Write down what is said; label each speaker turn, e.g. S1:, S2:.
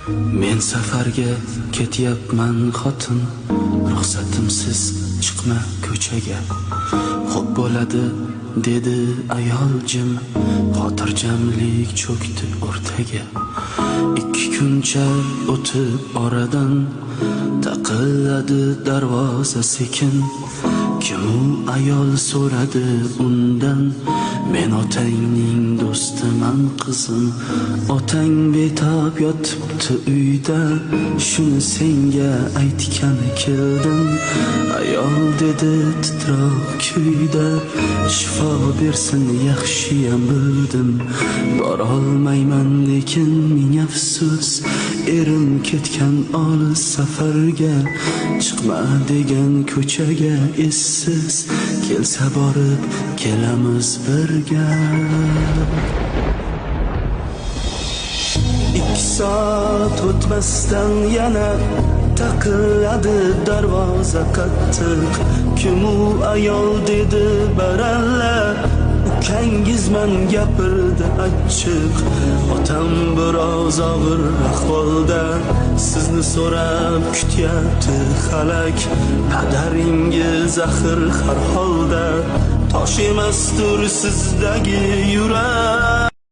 S1: Men safarga ketyapman xotin, ruxsatimsiz chiqma ko'chaga. Xo'p bo'ladi dedi ayol jim, xotirjamlik cho'kdi o'rtaga. 2 kuncha o'tib oradan taqilladi darvoza sekin. Kim u ayol so'radi undan, men otangning do'stiman qizim. Otang betob yotibdi uyda, shuni senga aytgani keldim. Ayol dedi titroq kuyda, shifo bersin yaxshiyam bildim. Borolmayman lekin ming afsus, erim ketgan olis safarga. Chiqma degan ko'chaga essiz, kelsa borib kelamiz birga. 2 soat o'tmasdan yana taqilladi darvoza qattiq. Kim u ayol dedi baralla, ukangizman gapirdi achchiq. Otam biroz og'ir ahvolda, sizni so'rab kutyapti xalak. Padaringiz axir har holda, tosh emasdir sizdagi yurak.